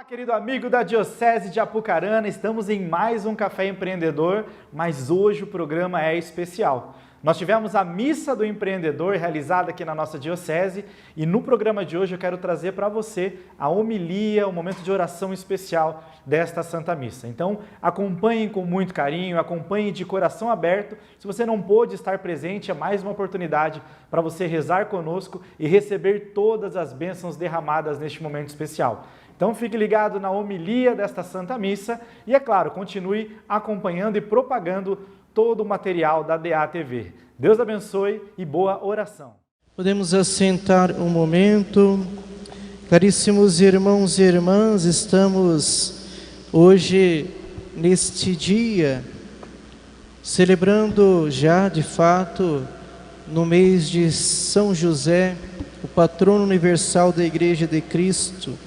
Querido amigo da Diocese de Apucarana, estamos em mais um Café Empreendedor, mas hoje o programa é especial. Nós tivemos a Missa do Empreendedor realizada aqui na nossa Diocese e no programa de hoje eu quero trazer para você a homilia, o momento de oração especial desta Santa Missa. Então acompanhem com muito carinho, acompanhem de coração aberto. Se você não pôde estar presente, é mais uma oportunidade para você rezar conosco e receber todas as bênçãos derramadas neste momento especial. Então fique ligado na homilia desta Santa Missa e, é claro, continue acompanhando e propagando todo o material da DATV. Deus abençoe e boa oração. Podemos assentar um momento. Caríssimos irmãos e irmãs, estamos hoje, neste dia, celebrando já de fato, no mês de São José, o patrono universal da Igreja de Cristo.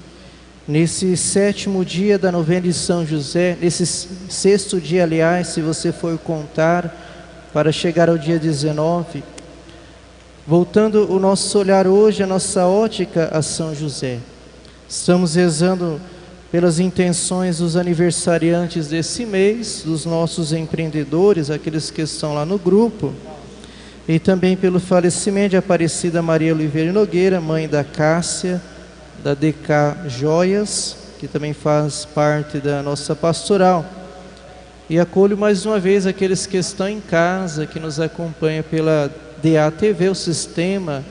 Nesse sétimo dia da novena de São José, nesse sexto dia, aliás, se você for contar, para chegar ao dia 19, voltando o nosso olhar hoje, a nossa ótica a São José. Estamos rezando pelas intenções dos aniversariantes desse mês, dos nossos empreendedores, aqueles que estão lá no grupo, e também pelo falecimento de Aparecida Maria Oliveira Nogueira, mãe da Cássia, da DK Joias, que também faz parte da nossa pastoral. E acolho mais uma vez aqueles que estão em casa, que nos acompanham pela DATV, o sistema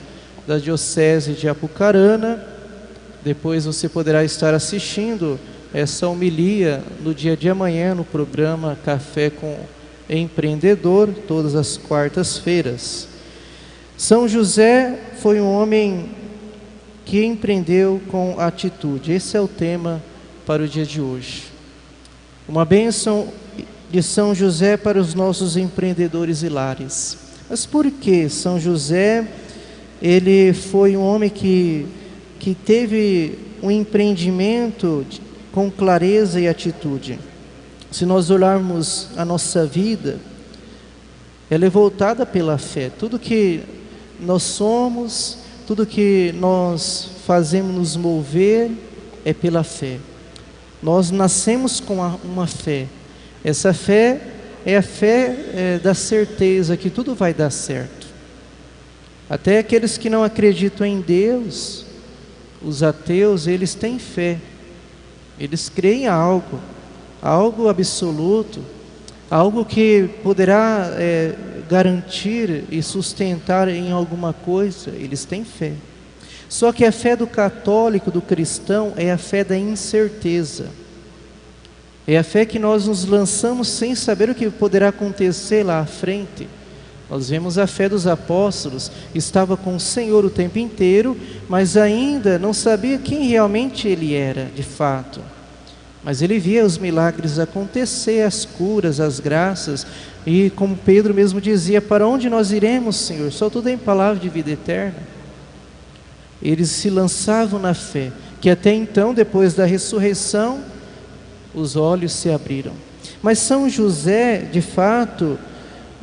da Diocese de Apucarana. Depois você poderá estar assistindo essa homilia no dia de amanhã, no programa Café com Empreendedor, todas as quartas-feiras. São José foi um homem que empreendeu com atitude. Esse é o tema para o dia de hoje. Uma bênção de São José para os nossos empreendedores e lares. Mas por que São José, ele foi um homem que teve um empreendimento com clareza e atitude? Se nós olharmos a nossa vida, ela é voltada pela fé. Tudo que nós somos, tudo que nós fazemos nos mover é pela fé. Nós nascemos com uma fé. Essa fé é a fé da certeza que tudo vai dar certo. Até aqueles que não acreditam em Deus, os ateus, eles têm fé. Eles creem em algo absoluto, algo que poderá garantir e sustentar em alguma coisa. Eles têm fé. Só que a fé do católico, do cristão, é a fé da incerteza. É a fé que nós nos lançamos sem saber o que poderá acontecer lá à frente. Nós vemos a fé dos apóstolos, estava com o Senhor o tempo inteiro, mas ainda não sabia quem realmente Ele era, de fato. Mas ele via os milagres acontecer, as curas, as graças, e como Pedro mesmo dizia, para onde nós iremos, Senhor? Só tudo em palavra de vida eterna. Eles se lançavam na fé, que até então, depois da ressurreição, os olhos se abriram. Mas São José, de fato,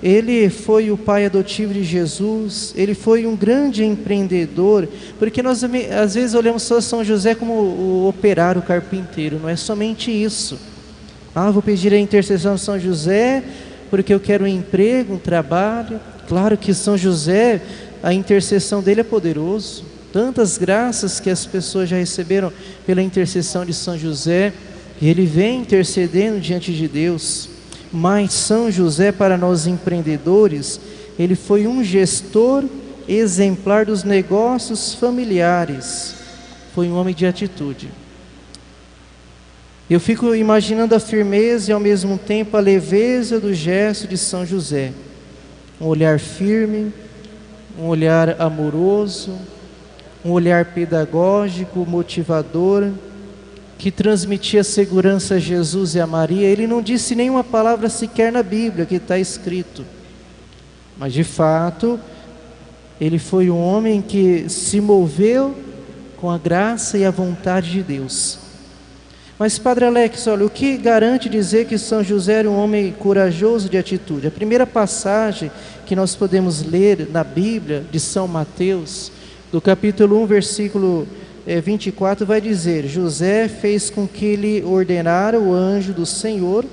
ele foi o pai adotivo de Jesus, ele foi um grande empreendedor, porque nós às vezes olhamos só São José como o operário, o carpinteiro. Não é somente isso. Vou pedir a intercessão de São José, porque eu quero um emprego, um trabalho. Claro que São José, a intercessão dele é poderoso. Tantas graças que as pessoas já receberam pela intercessão de São José, e ele vem intercedendo diante de Deus. Mas São José, para nós empreendedores, ele foi um gestor exemplar dos negócios familiares. Foi um homem de atitude. Eu fico imaginando a firmeza e ao mesmo tempo a leveza do gesto de São José. Um olhar firme, um olhar amoroso, um olhar pedagógico, motivador, que transmitia segurança a Jesus e a Maria. Ele não disse nenhuma palavra sequer na Bíblia que está escrito, mas de fato ele foi um homem que se moveu com a graça e a vontade de Deus. Mas Padre Alex, olha, o que garante dizer que São José era um homem corajoso de atitude? A primeira passagem que nós podemos ler na Bíblia de São Mateus, do capítulo 1, versículo 24 vai dizer: José fez com que lhe ordenara o anjo do Senhor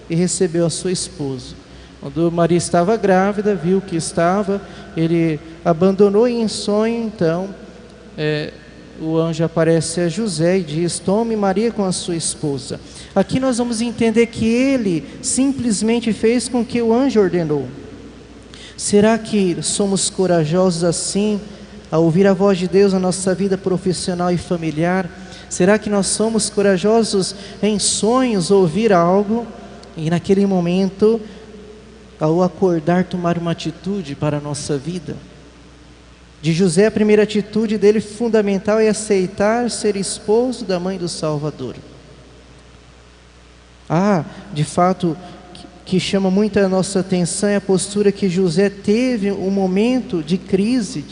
e recebeu a sua esposa. Quando Maria estava grávida, viu que estava, ele abandonou em sonho. Então o anjo aparece a José e diz: tome Maria com a sua esposa. Aqui nós vamos entender que ele simplesmente fez com que o anjo ordenou. Será que somos corajosos assim, a ouvir a voz de Deus na nossa vida profissional e familiar? Será que nós somos corajosos em sonhos, ouvir algo e naquele momento, ao acordar, tomar uma atitude para a nossa vida? De José, a primeira atitude dele fundamental é aceitar ser esposo da mãe do Salvador. De fato, que chama muito a nossa atenção é a postura que José teve um momento de crise.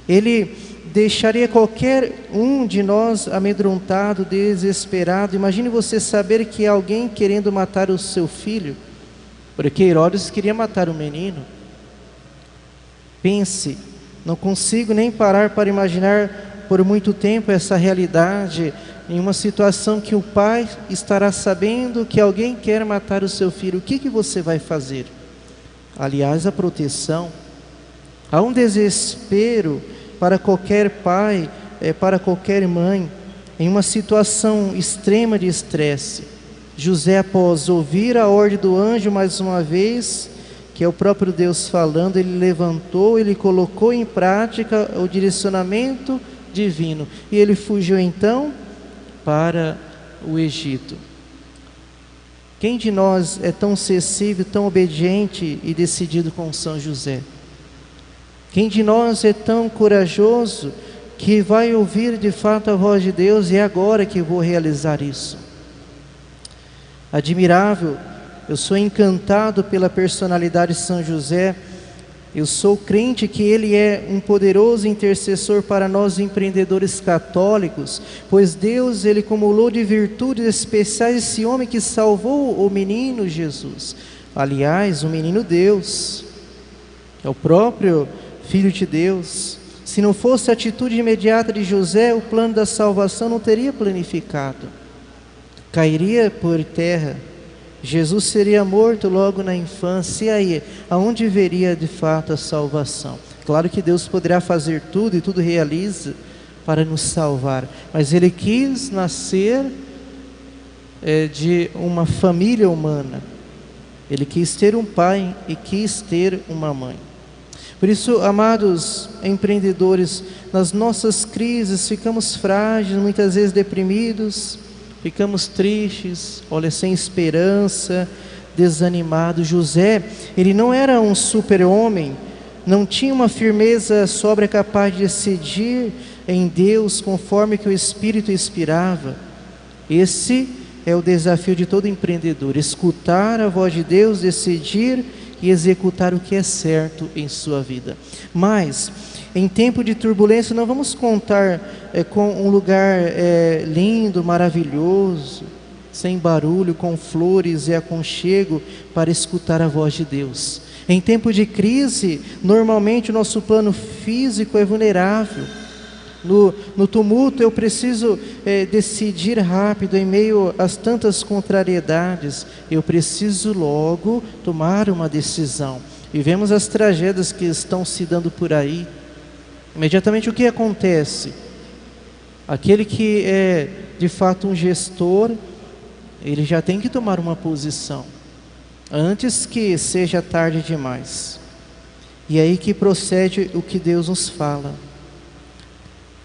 Ele deixaria qualquer um de nós amedrontado, desesperado. Imagine você saber que há alguém querendo matar o seu filho, porque Herodes queria matar o menino. Pense, não consigo nem parar para imaginar por muito tempo essa realidade, em uma situação que o pai estará sabendo que alguém quer matar o seu filho. O que você vai fazer? Aliás, a proteção. Há um desespero para qualquer pai, para qualquer mãe, em uma situação extrema de estresse. José, após ouvir a ordem do anjo mais uma vez, que é o próprio Deus falando, ele levantou, ele colocou em prática o direcionamento divino, e ele fugiu então para o Egito. Quem de nós é tão sensível, tão obediente e decidido como São José? Quem de nós é tão corajoso que vai ouvir de fato a voz de Deus e é agora que vou realizar isso? Admirável, eu sou encantado pela personalidade de São José. Eu sou crente que ele é um poderoso intercessor para nós empreendedores católicos, pois Deus, ele acumulou de virtudes especiais esse homem que salvou o menino Jesus. Aliás, o menino Deus, é o próprio Filho de Deus. Se não fosse a atitude imediata de José, o plano da salvação não teria planificado, cairia por terra. Jesus seria morto logo na infância, e aí, aonde veria de fato a salvação? Claro que Deus poderá fazer tudo e tudo realiza para nos salvar, mas Ele quis nascer de uma família humana. Ele quis ter um pai e quis ter uma mãe. Por isso, amados empreendedores, nas nossas crises ficamos frágeis, muitas vezes deprimidos, ficamos tristes, olha, sem esperança, desanimados. José, ele não era um super-homem, não tinha uma firmeza sóbria capaz de decidir em Deus conforme que o Espírito inspirava. Esse é o desafio de todo empreendedor: escutar a voz de Deus, decidir e executar o que é certo em sua vida. Mas em tempo de turbulência não vamos contar com um lugar lindo, maravilhoso, sem barulho, com flores e aconchego para escutar a voz de Deus. Em tempo de crise, normalmente o nosso plano físico é vulnerável. No tumulto eu preciso decidir rápido, em meio às tantas contrariedades, eu preciso logo tomar uma decisão. E vemos as tragédias que estão se dando por aí. Imediatamente o que acontece? Aquele que é de fato um gestor, ele já tem que tomar uma posição, antes que seja tarde demais. E aí que procede o que Deus nos fala: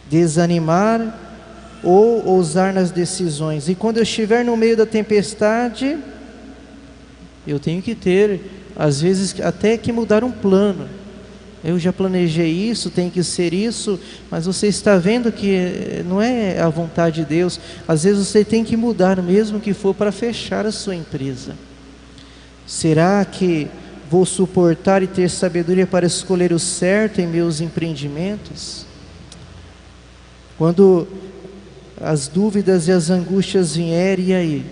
desanimar ou ousar nas decisões. E quando eu estiver no meio da tempestade, eu tenho que ter, às vezes, até que mudar um plano. Eu já planejei isso, tem que ser isso, mas você está vendo que não é a vontade de Deus. Às vezes você tem que mudar, mesmo que for para fechar a sua empresa. Será que vou suportar e ter sabedoria para escolher o certo em meus empreendimentos? Quando as dúvidas e as angústias vierem, e aí?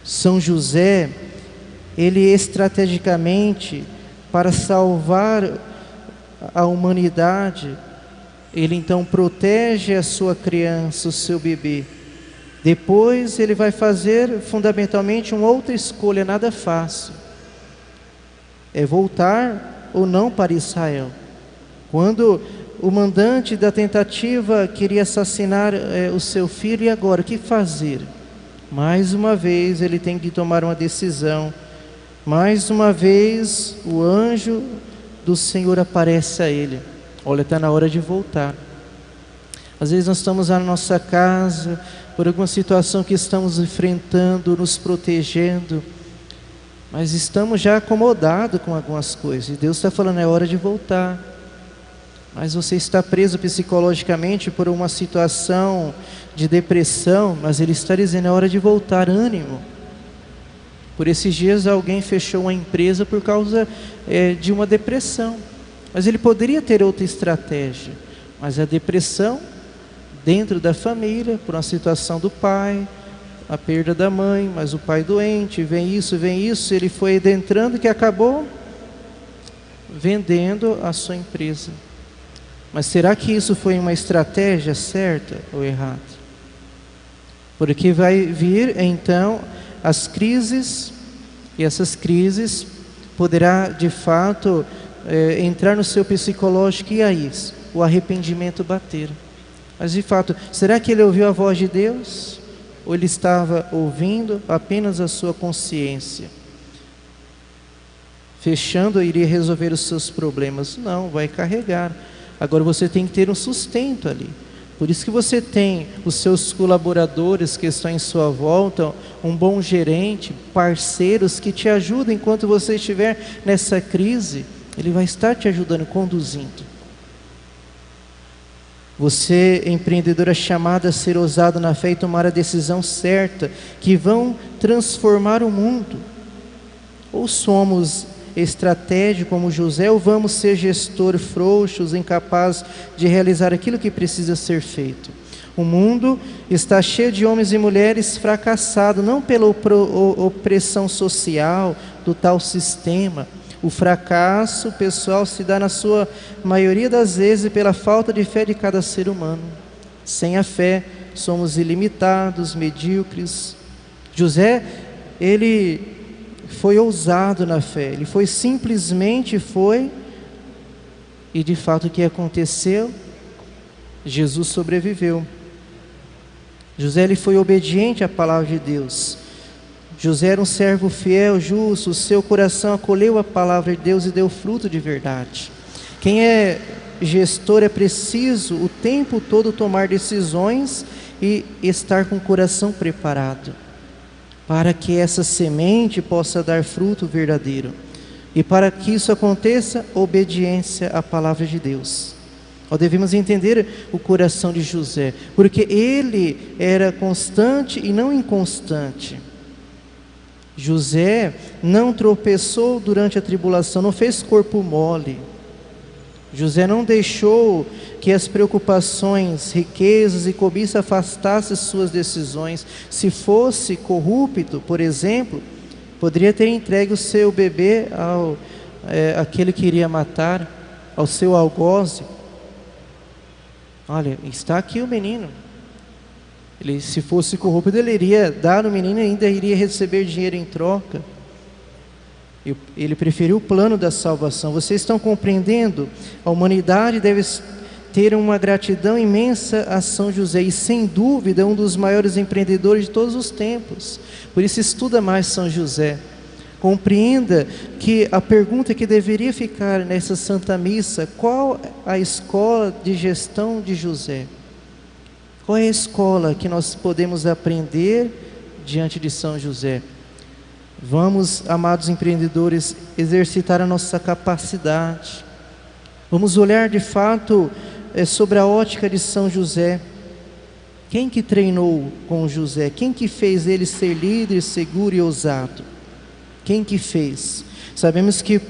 São José, ele estrategicamente, para salvar a humanidade, ele então protege a sua criança, o seu bebê. Depois ele vai fazer fundamentalmente uma outra escolha, nada fácil. É voltar ou não para Israel. Quando o mandante da tentativa queria assassinar o seu filho, e agora, o que fazer? Mais uma vez ele tem que tomar uma decisão. Mais uma vez o anjo do Senhor aparece a ele. Olha, está na hora de voltar. Às vezes nós estamos lá na nossa casa, por alguma situação que estamos enfrentando, nos protegendo, mas estamos já acomodados com algumas coisas, e Deus está falando, é hora de voltar. Mas você está preso psicologicamente por uma situação de depressão, mas Ele está dizendo, é hora de voltar, ânimo. Por esses dias alguém fechou uma empresa por causa de uma depressão, mas ele poderia ter outra estratégia, mas a depressão dentro da família, por uma situação do pai, a perda da mãe, mas o pai doente, vem isso, ele foi adentrando que acabou vendendo a sua empresa. Mas será que isso foi uma estratégia certa ou errada? Porque vai vir então as crises, e essas crises poderá de fato entrar no seu psicológico, e aí o arrependimento bater. Mas de fato, será que ele ouviu a voz de Deus? Ou ele estava ouvindo apenas a sua consciência? Fechando, iria resolver os seus problemas? Não, vai carregar. Agora você tem que ter um sustento ali. Por isso que você tem os seus colaboradores que estão em sua volta, um bom gerente, parceiros que te ajudam enquanto você estiver nessa crise. Ele vai estar te ajudando, conduzindo. Você, empreendedor, é chamado a ser ousado na fé e tomar a decisão certa, que vão transformar o mundo. Ou somos estratégicos como José, ou vamos ser gestor frouxos, incapazes de realizar aquilo que precisa ser feito. O mundo está cheio de homens e mulheres fracassados, não pela opressão social do tal sistema. O fracasso pessoal se dá na sua maioria das vezes pela falta de fé de cada ser humano. Sem a fé somos ilimitados, medíocres. José, ele foi ousado na fé, ele simplesmente foi, e de fato o que aconteceu? Jesus sobreviveu. José, ele foi obediente à palavra de Deus. José era um servo fiel, justo, o seu coração acolheu a palavra de Deus e deu fruto de verdade. Quem é gestor é preciso o tempo todo tomar decisões e estar com o coração preparado, para que essa semente possa dar fruto verdadeiro. E para que isso aconteça, obediência à palavra de Deus. Nós devemos entender o coração de José, porque ele era constante e não inconstante. José não tropeçou durante a tribulação, não fez corpo mole. José não deixou que as preocupações, riquezas e cobiça afastassem suas decisões. Se fosse corrupto, por exemplo, poderia ter entregue o seu bebê àquele que iria matar, ao seu algoze. Olha, está aqui o menino. Ele, se fosse corrupto, ele iria dar o menino e ainda iria receber dinheiro em troca. Ele preferiu o plano da salvação. Vocês estão compreendendo? A humanidade deve ter uma gratidão imensa a São José, e sem dúvida é um dos maiores empreendedores de todos os tempos. Por isso estuda mais São José. Compreenda que a pergunta que deveria ficar nessa Santa Missa: qual a escola de gestão de José? Qual é a escola que nós podemos aprender diante de São José? Vamos, amados empreendedores, exercitar a nossa capacidade. Vamos olhar de fato sobre a ótica de São José. Quem que treinou com José? Quem que fez ele ser líder, seguro e ousado? Quem que fez? Sabemos que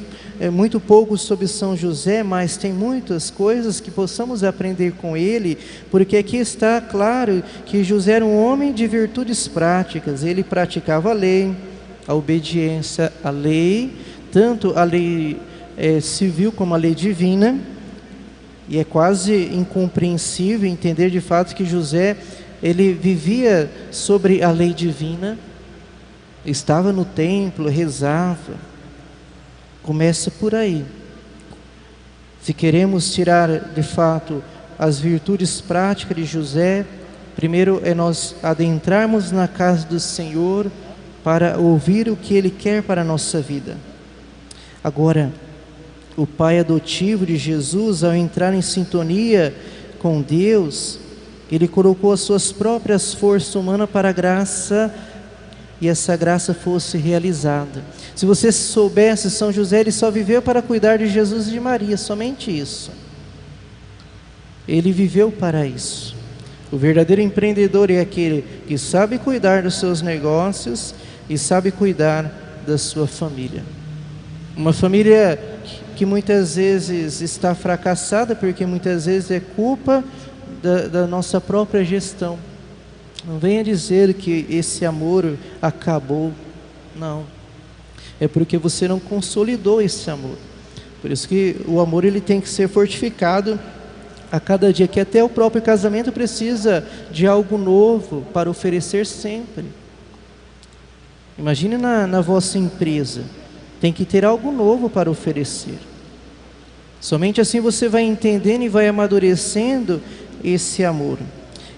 é muito pouco sobre São José, mas tem muitas coisas que possamos aprender com ele, porque aqui está claro que José era um homem de virtudes práticas. Ele praticava a lei, a obediência à lei, tanto a lei civil como a lei divina. E é quase incompreensível entender de fato que José, ele vivia sobre a lei divina, estava no templo, rezava. Começa por aí. Se queremos tirar de fato as virtudes práticas de José, primeiro é nós adentrarmos na casa do Senhor para ouvir o que Ele quer para a nossa vida. Agora, o pai adotivo de Jesus, ao entrar em sintonia com Deus, ele colocou as suas próprias forças humanas para a graça, e essa graça fosse realizada. Se você soubesse, São José, ele só viveu para cuidar de Jesus e de Maria, somente isso. Ele viveu para isso. O verdadeiro empreendedor é aquele que sabe cuidar dos seus negócios e sabe cuidar da sua família. Uma família que muitas vezes está fracassada, porque muitas vezes é culpa da nossa própria gestão. Não venha dizer que esse amor acabou. Não. É porque você não consolidou esse amor. Por isso que o amor ele tem que ser fortificado a cada dia, que até o próprio casamento precisa de algo novo para oferecer sempre. Imagine na vossa empresa, tem que ter algo novo para oferecer. Somente assim você vai entendendo e vai amadurecendo esse amor.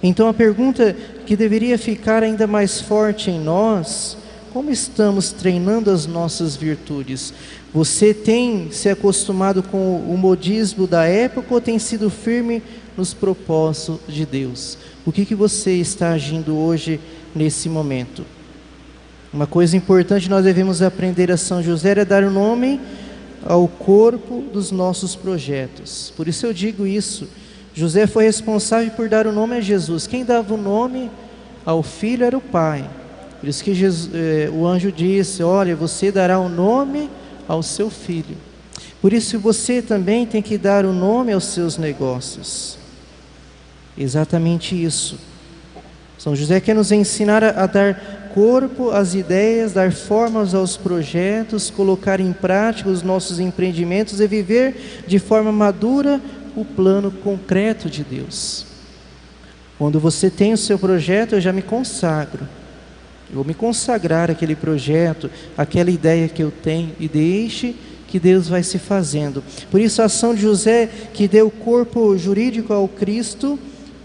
Então a pergunta que deveria ficar ainda mais forte em nós: como estamos treinando as nossas virtudes? Você tem se acostumado com o modismo da época ou tem sido firme nos propósitos de Deus? O que você está agindo hoje nesse momento? Uma coisa importante nós devemos aprender a São José é dar o nome ao corpo dos nossos projetos. Por isso eu digo isso. José foi responsável por dar o nome a Jesus. Quem dava o nome ao filho era o pai. Por isso que o anjo disse: olha, você dará o nome ao seu filho. Por isso você também tem que dar o nome aos seus negócios. Exatamente isso. São José quer nos ensinar a dar corpo às ideias, dar formas aos projetos, colocar em prática os nossos empreendimentos e viver de forma madura o plano concreto de Deus. Quando você tem o seu projeto, eu já me consagro. Eu vou me consagrar àquele projeto, àquela ideia que eu tenho, e deixe que Deus vai se fazendo. Por isso a ação de José, que deu corpo jurídico ao Cristo,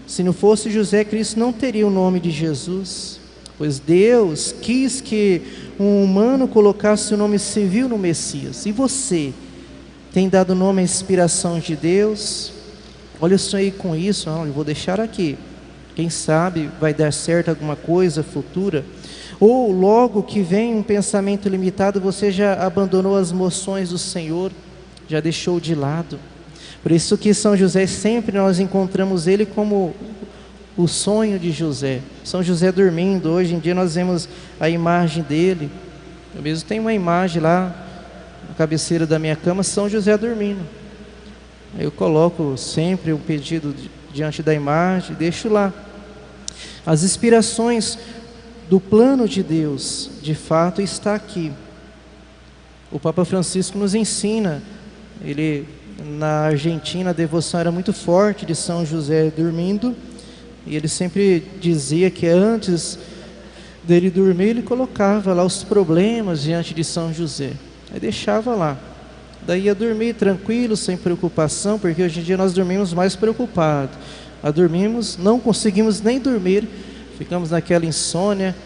se não fosse José, Cristo não teria o nome de Jesus, pois Deus quis que um humano colocasse o nome civil no Messias. E você tem dado nome à inspiração de Deus? Olha, eu sonhei com isso, eu vou deixar aqui. Quem sabe vai dar certo alguma coisa futura. Ou logo que vem um pensamento limitado, você já abandonou as moções do Senhor, já deixou de lado. Por isso que São José, sempre nós encontramos ele como o sonho de José. São José dormindo, hoje em dia nós vemos a imagem dele. Eu mesmo tenho uma imagem lá na cabeceira da minha cama, São José dormindo. Eu coloco sempre um pedido diante da imagem, deixo lá. As inspirações do plano de Deus, de fato, está aqui. O Papa Francisco nos ensina, ele na Argentina, a devoção era muito forte de São José dormindo, e ele sempre dizia que antes dele dormir, ele colocava lá os problemas diante de São José, aí deixava lá, daí ia dormir tranquilo, sem preocupação, porque hoje em dia nós dormimos mais preocupados, dormimos, não conseguimos nem dormir, ficamos naquela insônia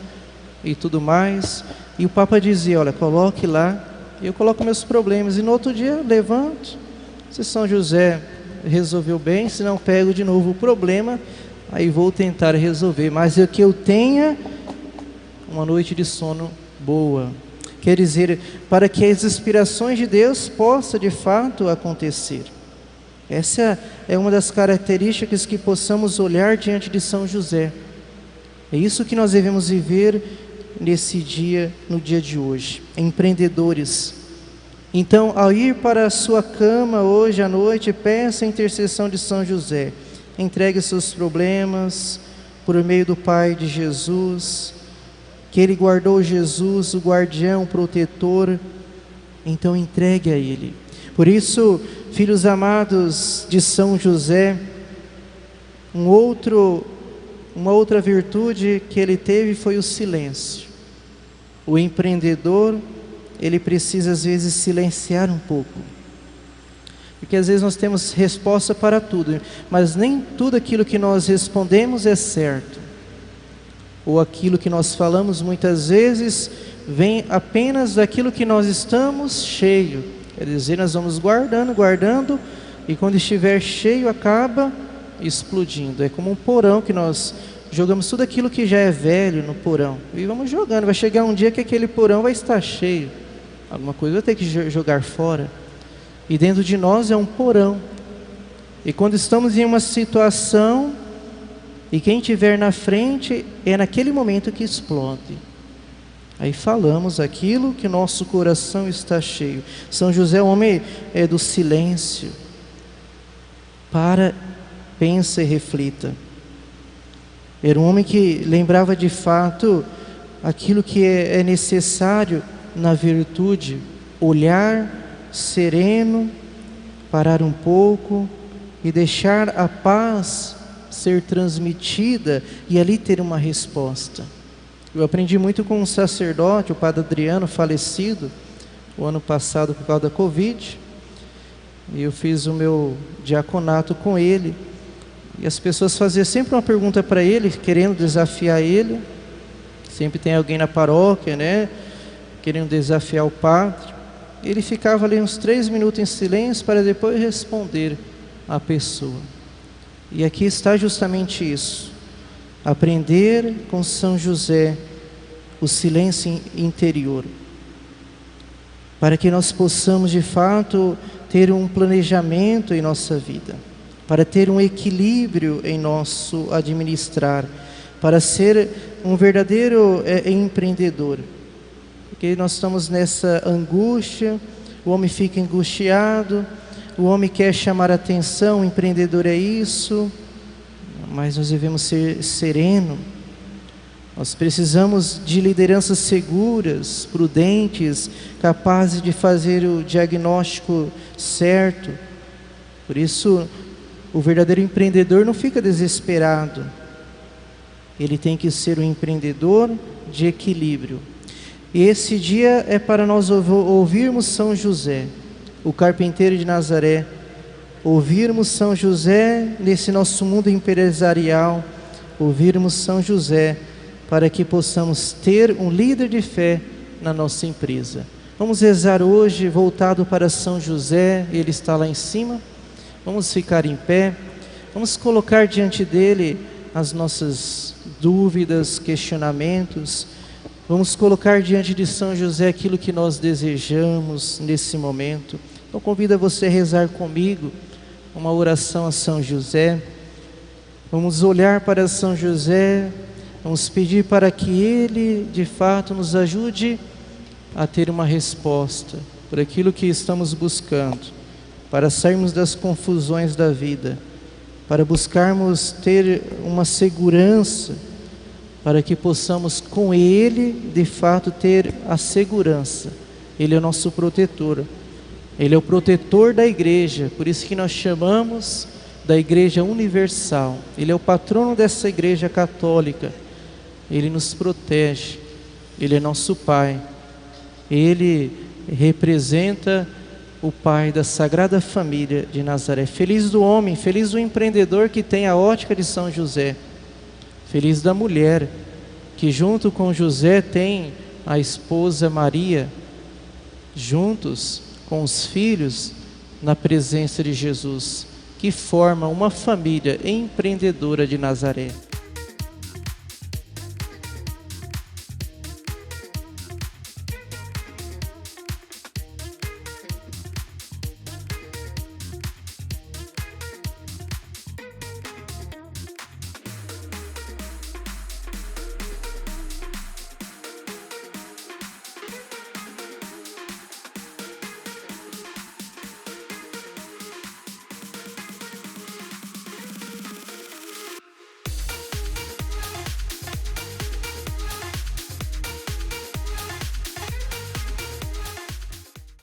e tudo mais, e o Papa dizia, olha, coloque lá, eu coloco meus problemas, e no outro dia levanto, se São José resolveu bem, se não pego de novo o problema, aí vou tentar resolver, mas é que eu tenha uma noite de sono boa, quer dizer, para que as inspirações de Deus possam de fato acontecer. Essa é uma das características que possamos olhar diante de São José. É isso que nós devemos viver nesse dia, no dia de hoje, empreendedores. Então, ao ir para a sua cama hoje à noite, peça a intercessão de São José. Entregue seus problemas por meio do Pai de Jesus, que Ele guardou Jesus, o guardião, o protetor. Então entregue a Ele. Por isso, filhos amados de São José, uma outra virtude que ele teve foi o silêncio. O empreendedor, ele precisa às vezes silenciar um pouco, porque às vezes nós temos resposta para tudo, mas nem tudo aquilo que nós respondemos é certo, ou aquilo que nós falamos muitas vezes vem apenas daquilo que nós estamos cheio. Quer dizer, nós vamos guardando, e quando estiver cheio acaba explodindo. É como um porão que nós jogamos tudo aquilo que já é velho no porão, e vamos jogando. Vai chegar um dia que aquele porão vai estar cheio, alguma coisa vai ter que jogar fora, e dentro de nós é um porão. E quando estamos em uma situação, e quem estiver na frente, é naquele momento que explode. Aí falamos aquilo que nosso coração está cheio. São José, homem do silêncio. Pensa e reflita. Era um homem que lembrava de fato aquilo que é necessário na virtude. Olhar sereno, parar um pouco e deixar a paz ser transmitida e ali ter uma resposta. Eu aprendi muito com um sacerdote, o padre Adriano, falecido o ano passado por causa da Covid, e eu fiz o meu diaconato com ele, e as pessoas faziam sempre uma pergunta para ele, querendo desafiar ele. Sempre tem alguém na paróquia, né, querendo desafiar o padre. Ele ficava ali uns 3 minutos em silêncio para depois responder à pessoa. E aqui está justamente isso. Aprender com São José o silêncio interior, para que nós possamos de fato ter um planejamento em nossa vida, para ter um equilíbrio em nosso administrar, para ser um verdadeiro empreendedor. Porque nós estamos nessa angústia, o homem fica angustiado, o homem quer chamar a atenção, o empreendedor é isso, mas nós devemos ser sereno. Nós precisamos de lideranças seguras, prudentes, capazes de fazer o diagnóstico certo. Por isso, o verdadeiro empreendedor não fica desesperado. Ele tem que ser um empreendedor de equilíbrio. E esse dia é para nós ouvirmos São José, o carpinteiro de Nazaré, ouvirmos São José nesse nosso mundo empresarial, ouvirmos São José para que possamos ter um líder de fé na nossa empresa. Vamos rezar hoje voltado para São José, ele está lá em cima. Vamos ficar em pé, vamos colocar diante dele as nossas dúvidas, questionamentos. Vamos colocar diante de São José aquilo que nós desejamos nesse momento. Eu convido você a rezar comigo uma oração a São José. Vamos olhar para São José, vamos pedir para que ele de fato nos ajude a ter uma resposta por aquilo que estamos buscando, para sairmos das confusões da vida, para buscarmos ter uma segurança, para que possamos com ele de fato ter a segurança. Ele é o nosso protetor, ele é o protetor da igreja, por isso que nós chamamos da Igreja Universal. Ele é o patrono dessa igreja católica, ele nos protege, ele é nosso Pai, ele representa o Pai da Sagrada Família de Nazaré. Feliz do homem, feliz do empreendedor que tem a ótica de São José, feliz da mulher que junto com José tem a esposa Maria, juntos com os filhos na presença de Jesus, que forma uma família empreendedora de Nazaré.